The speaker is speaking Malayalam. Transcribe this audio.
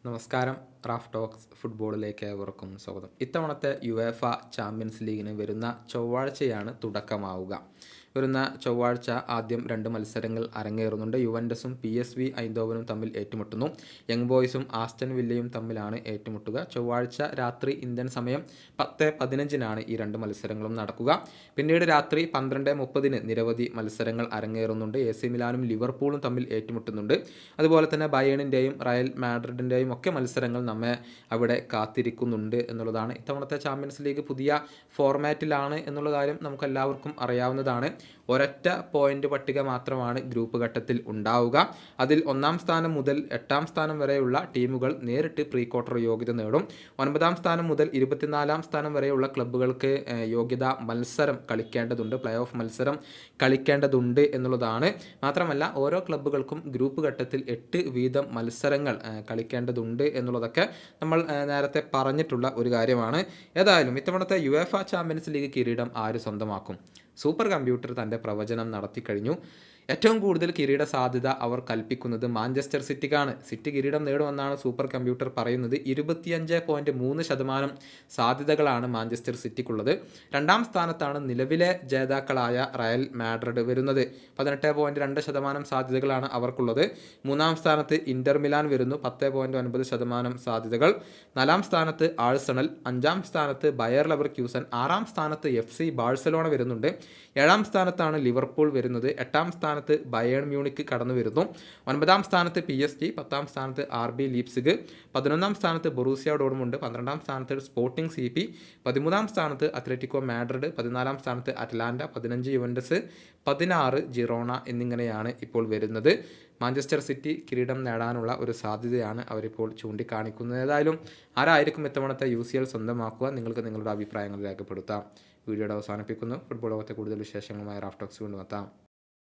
നമസ്കാരം. റാഫ് ടോക്സ് ഫുട്ബോളിലേക്ക് ഏവർക്കും സ്വാഗതം. ഇത്തവണത്തെ യുവേഫ ചാമ്പ്യൻസ് ലീഗിന് വരുന്ന ചൊവ്വാഴ്ചയാണ് തുടക്കമാവുക. വരുന്ന ചൊവ്വാഴ്ച ആദ്യം 2 മത്സരങ്ങൾ അരങ്ങേറുന്നുണ്ട്. യുവൻറ്റസും PSV ഐന്തോവനും തമ്മിൽ ഏറ്റുമുട്ടുന്നു. യങ് ബോയ്സും ആസ്റ്റൺ വില്ലയും തമ്മിലാണ് ഏറ്റുമുട്ടുക. ചൊവ്വാഴ്ച രാത്രി ഇന്ത്യൻ സമയം 10:15 ഈ 2 മത്സരങ്ങളും നടക്കുക. പിന്നീട് രാത്രി 12:30 നിരവധി മത്സരങ്ങൾ അരങ്ങേറുന്നുണ്ട്. AC മിലാനും ലിവർപൂളും തമ്മിൽ ഏറ്റുമുട്ടുന്നുണ്ട്. അതുപോലെ തന്നെ ബയേണിൻ്റെയും റയൽ മാഡ്രിഡിൻ്റെയും ഒക്കെ മത്സരങ്ങൾ നമ്മെ അവിടെ കാത്തിരിക്കുന്നുണ്ട് എന്നുള്ളതാണ്. ഇത്തവണത്തെ ചാമ്പ്യൻസ് ലീഗ് പുതിയ ഫോർമാറ്റിലാണ് എന്നുള്ള കാര്യം നമുക്കെല്ലാവർക്കും അറിയാവുന്നതാണ്. ഒരൊറ്റ പോയിന്റ് പട്ടിക മാത്രമാണ് ഗ്രൂപ്പ് ഘട്ടത്തിൽ ഉണ്ടാവുക. അതിൽ 1-ാം സ്ഥാനം മുതൽ 8-ാം സ്ഥാനം വരെയുള്ള ടീമുകൾ നേരിട്ട് പ്രീ ക്വാർട്ടർ യോഗ്യത നേടും. 9-ാം സ്ഥാനം മുതൽ 24-ാം സ്ഥാനം വരെയുള്ള ക്ലബ്ബുകൾക്ക് യോഗ്യതാ മത്സരം കളിക്കേണ്ടതുണ്ട്, പ്ലേ ഓഫ് മത്സരം കളിക്കേണ്ടതുണ്ട് എന്നുള്ളതാണ്. മാത്രമല്ല ഓരോ ക്ലബ്ബുകൾക്കും ഗ്രൂപ്പ് ഘട്ടത്തിൽ 8 വീതം മത്സരങ്ങൾ കളിക്കേണ്ടതുണ്ട് എന്നുള്ളതൊക്കെ നമ്മൾ നേരത്തെ പറഞ്ഞിട്ടുള്ള ഒരു കാര്യമാണ്. ഏതായാലും ഇത്തവണത്തെ യുവേഫ ചാമ്പ്യൻസ് ലീഗ് കിരീടം ആര് സ്വന്തമാക്കും? സൂപ്പർ കമ്പ്യൂട്ടർ തൻ്റെ പ്രവചനം നടത്തിക്കഴിഞ്ഞു. ഏറ്റവും കൂടുതൽ കിരീട സാധ്യത അവർ കൽപ്പിക്കുന്നത് മാഞ്ചസ്റ്റർ സിറ്റിക്കാണ്. സിറ്റി കിരീടം നേടുമെന്നാണ് സൂപ്പർ കമ്പ്യൂട്ടർ പറയുന്നത്. 25.3% സാധ്യതകളാണ് മാഞ്ചസ്റ്റർ സിറ്റിക്കുള്ളത്. 2-ാം സ്ഥാനത്താണ് നിലവിലെ ജേതാക്കളായ റയൽ മാഡ്രിഡ് വരുന്നത്. 18.2% സാധ്യതകളാണ് അവർക്കുള്ളത്. 3-ാം സ്ഥാനത്ത് ഇന്റർ മിലാൻ വരുന്നു, 10.9% സാധ്യതകൾ. 4-ാം സ്ഥാനത്ത് ആഴ്സണൽ, 5-ാം സ്ഥാനത്ത് ബയർ ലെവർക്യൂസൻ, 6-ാം സ്ഥാനത്ത് FC ബാഴ്സലോണ വരുന്നുണ്ട്. 7-ാം സ്ഥാനത്താണ് ലിവർപൂൾ വരുന്നത്. 8-ാം സ്ഥാനത്ത് ബയേൺ മ്യൂണിക്ക് കടന്നു വരുന്നു. 9-ാം സ്ഥാനത്ത് PSG, 10-ാം സ്ഥാനത്ത് RB ലീപ്സിഗ്, 11-ാം സ്ഥാനത്ത് ബൊറൂസിയ ഡോർട്ട്മുണ്ട്, 12-ാം സ്ഥാനത്ത് സ്പോർട്ടിംഗ് CP, 13-ാം സ്ഥാനത്ത് അത്ലറ്റിക്കോ മാഡ്രിഡ്, 14-ാം സ്ഥാനത്ത് അറ്റ്ലാന്റ, 15 യുവൻറ്റസ്, 16 ജിറോണ എന്നിങ്ങനെയാണ് ഇപ്പോൾ വരുന്നത്. മാഞ്ചസ്റ്റർ സിറ്റി കിരീടം നേടാനുള്ള ഒരു സാധ്യതയാണ് അവരിപ്പോൾ ചൂണ്ടിക്കാണിക്കുന്നത്. ഏതായാലും ആരായിരിക്കും ഇത്തവണത്തെ UCL സ്വന്തമാക്കുക? നിങ്ങൾക്ക് നിങ്ങളുടെ അഭിപ്രായങ്ങൾ രേഖപ്പെടുത്താം. വീഡിയോയുടെ അവസാനിപ്പിക്കുന്നു. ഫുട്ബോൾ ലോകത്തെ കൂടുതൽ വിശേഷങ്ങളുമായി റാഫ് ടോക്സ് കൊണ്ടുവെത്താം.